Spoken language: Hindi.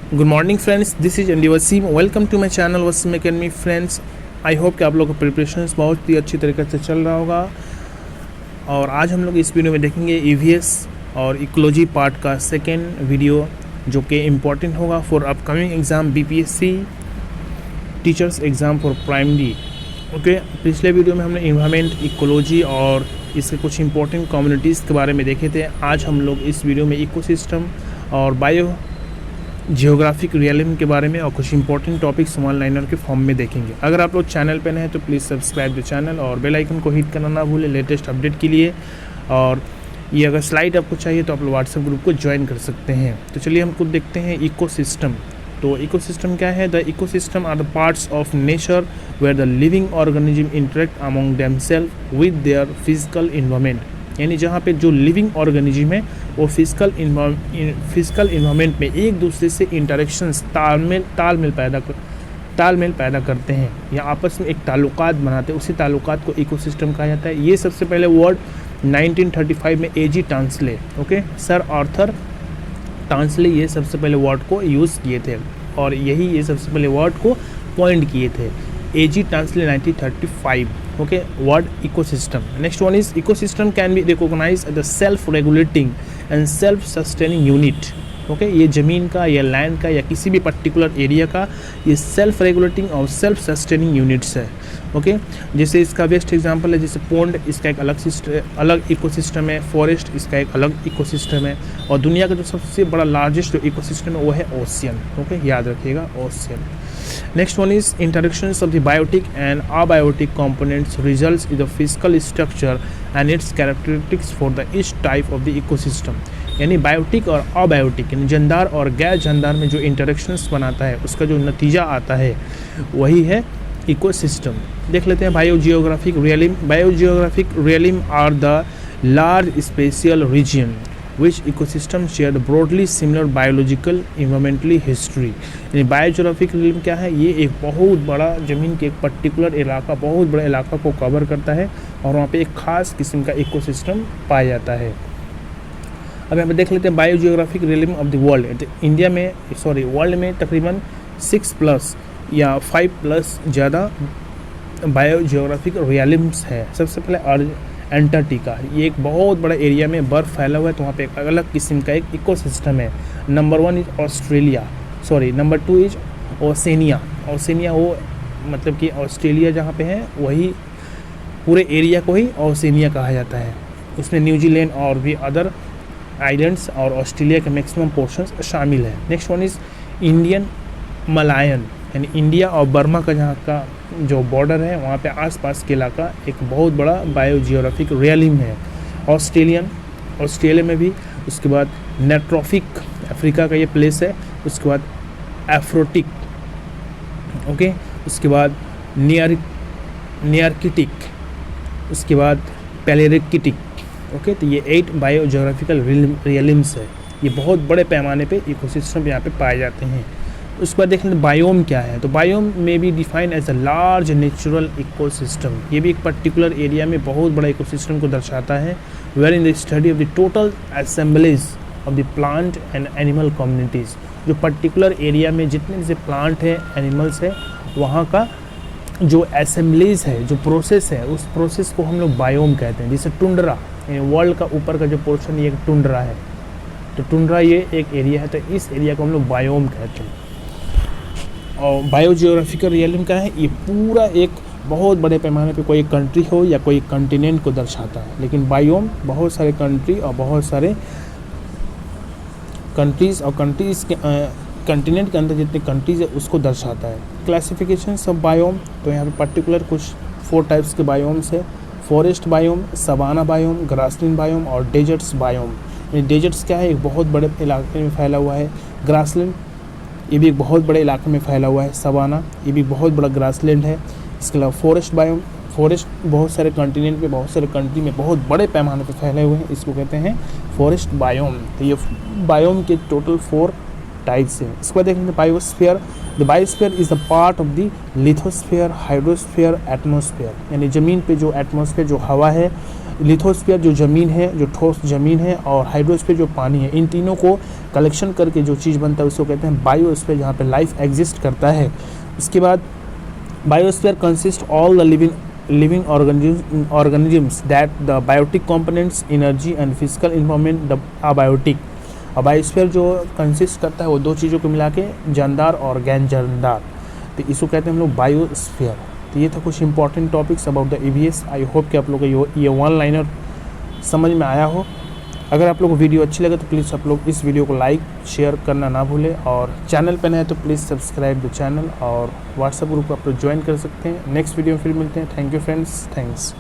Good morning friends, this is Andy Wasim. Welcome to my channel Wasim academy. Friends, I hope कि आप लोगों का प्रिपरेशंस बहुत ही अच्छी तरीके से चल रहा होगा। और आज हम लोग इस वीडियो में देखेंगे ईवीएस और इकोलॉजी पार्ट का सेकेंड वीडियो, जो कि इम्पॉर्टेंट होगा for upcoming exam BPSC teachers exam for primary. Okay, पिछले वीडियो में हमने इन्वायरमेंट, इकोलॉजी और इसके कुछ इंपॉर्टेंट कम्युनिटीज़ के बारे में देखे थे। आज हम लोग इस वीडियो में इकोसिस्टम और बायो जियोग्राफिक रियलिज्म के बारे में और कुछ इंपॉर्टेंट टॉपिक्स वन लाइनर के फॉर्म में देखेंगे। अगर आप लोग चैनल पर नए हैं तो प्लीज़ सब्सक्राइब द चैनल और बेल आइकन को हिट करना ना भूलें लेटेस्ट अपडेट के लिए। और ये अगर स्लाइड आपको चाहिए तो आप लोग व्हाट्सएप ग्रुप को ज्वाइन कर सकते हैं। तो चलिए हम खुद देखते हैं इकोसिस्टम। तो इकोसिस्टम क्या है? The ecosystem are the parts of nature where the living organism interact among themselves with their physical environment. यानी जहाँ पे जो लिविंग ऑर्गेनिज्म है वो फिजिकल इन्वायरमेंट में एक दूसरे से इंटरेक्शंस, तालमेल पैदा करते हैं या आपस में एक ताल्लुकात बनाते हैं। उसी ताल्लुकात को इकोसिस्टम कहा जाता है। ये सबसे पहले वर्ड 1935 में A G Tansley, okay, sir Arthur Tansley ये सबसे पहले वर्ड को यूज़ किए थे और ये सबसे पहले वर्ड को पॉइंट किए थे। A G Tansley 1935, okay, word ecosystem. Next one is ecosystem can be recognise as the self regulating and self sustaining unit. Okay, ये ज़मीन का या लैंड का या किसी भी पर्टिकुलर एरिया का ये सेल्फ रेगुलेटिंग और सेल्फ सस्टेनिंग यूनिट्स है। ओके, जैसे इसका बेस्ट एग्जांपल है जैसे पोंड, इसका एक अलग इकोसिस्टम है। फॉरेस्ट, इसका एक अलग इकोसिस्टम है। और दुनिया का जो सबसे बड़ा लार्जेस्ट जो इकोसिस्टम है वो है ओशियन। ओके, याद रखिएगा, ocean. Next one is interactions of the biotic and abiotic components results in the physical structure and its characteristics for the each type of the ecosystem. यानी बायोटिक और अबायोटिक यानी जानदार और गैर जानदार में जो इंटरेक्शंस बनाता है उसका जो नतीजा आता है वही है इकोसिस्टम। देख लेते हैं biogeographic realism. Biogeographic realism are the large spatial region which ecosystem share the broadly similar biological environmentally history। यानी बायोजियोग्राफिक रियलिज्म क्या है? ये एक बहुत बड़ा ज़मीन के एक पर्टिकुलर इलाका, बहुत बड़ा इलाका को कवर करता है और वहाँ पे एक खास किस्म का इकोसिस्टम पाया जाता है। अब यहाँ पे देख लेते हैं biogeographic realism of the world. India में वर्ल्ड में तकरीबन 6+ या 5+ ज़्यादा बायोजियोग्राफिक रियलिज्म्स है। सबसे पहले एंटार्क्टिका, ये एक बहुत बड़ा एरिया में बर्फ़ फैला हुआ है, तो वहाँ पे एक अलग किस्म का एक इकोसिस्टम है। Number 1 is Australia, number 2 is Oceania. Oceania वो मतलब कि ऑस्ट्रेलिया जहाँ पे है वही पूरे एरिया को ही ओसेनिया कहा जाता है। उसमें न्यूजीलैंड और भी अदर आइलैंड्स और ऑस्ट्रेलिया के मैक्सिमम पोर्शंस शामिल है। Next one is Indian Malayan, यानी इंडिया और बर्मा का जहाँ का जो बॉर्डर है वहाँ पे आसपास के इलाका एक बहुत बड़ा बायोजियोग्राफिक रियलिज्म है। ऑस्ट्रेलिया में भी। उसके बाद नेट्रोफिक, अफ्रीका का ये प्लेस है। उसके बाद एफ्रोटिक, ओके, उसके बाद नियार्किटिक, उसके बाद पैलेरिकिटिक। ओके, तो ये 8 बायोजियोग्राफिकल रियलिज्म्स है। ये बहुत बड़े पैमाने पे इकोसिस्टम यहाँ पे पाए जाते हैं। उसके बाद देख लेते बायोम क्या है। तो बायोम में भी define as a large natural ecosystem. ये भी एक पर्टिकुलर एरिया में बहुत बड़ा इकोसिस्टम को दर्शाता है। Where in the study of the total assemblies of the plant and animal communities. जो पर्टिकुलर एरिया में जितने जैसे प्लांट है, एनिमल्स है, वहाँ का जो असेंबलीज है, जो प्रोसेस है, उस प्रोसेस को हम लोग बायोम कहते हैं। जैसे टुंड्रा, वर्ल्ड का ऊपर का जो पोर्शन ये एक टुंड्रा है, तो टुंड्रा ये एक एरिया है, तो इस एरिया को हम लोग बायोम कहते हैं। और बायोजियोग्राफिकल रियलिज्म क्या है? ये पूरा एक बहुत बड़े पैमाने पे कोई कंट्री हो या कोई कंटिनेंट को दर्शाता है। लेकिन बायोम बहुत सारे कंट्री और बहुत सारे कंट्रीज़ और कंट्रीज़ के कंटिनेंट के अंदर जितने कंट्रीज़ है उसको दर्शाता है। क्लासिफिकेशन ऑफ बायोम, तो यहाँ पे पर्टिकुलर कुछ 4 टाइप्स के बायोम्स है। Forest biome, savanna biome, grassland biome और डेजर्ट्स बायोम। डेजर्ट्स क्या है? एक बहुत बड़े इलाके में फैला हुआ है। ग्रासलैंड ये भी एक बहुत बड़े इलाके में फैला हुआ है। सवाना ये भी बहुत बड़ा ग्रासलैंड है। इसके अलावा फॉरेस्ट बायोम, फॉरेस्ट बहुत सारे कॉन्टिनेंट पे, बहुत सारे कंट्री में बहुत बड़े पैमाने पे फैले हुए हैं, इसको कहते हैं फॉरेस्ट बायोम। तो ये बायोम के टोटल 4 टाइप्स हैं। इसके बाद देखेंगे biosphere. The biosphere is the part of the lithosphere, hydrosphere, atmosphere, यानी ज़मीन पे जो एटमोस्फीयर जो हवा है, लिथोस्फीयर जो ज़मीन है, जो ठोस ज़मीन है, और हाइड्रोस्फीयर जो पानी है, इन तीनों को कलेक्शन करके जो चीज़ बनता है उसको कहते हैं बायोस्फीयर, जहाँ पे लाइफ एग्जिस्ट करता है। उसके बाद biosphere consist all the living organisms that the biotic components energy and physical environment the abiotic। और बायोस्फीयर जो कंसिस्ट करता है वो दो चीज़ों को मिला के जानदार और गैर जानदार, तो इसको कहते हैं हम लोग बायोस्फीयर। तो ये था कुछ important topics about the EVS। I hope कि आप लोग को ये वन लाइनर समझ में आया हो। अगर आप लोग को वीडियो अच्छी लगे तो प्लीज़ आप लोग इस वीडियो को लाइक शेयर करना ना भूलें, और चैनल पर नए तो प्लीज़ सब्सक्राइब द चैनल, और व्हाट्सएप ग्रुप को आप लोग ज्वाइन कर सकते हैं। नेक्स्ट वीडियो में फिर मिलते हैं। Thank you friends, thanks.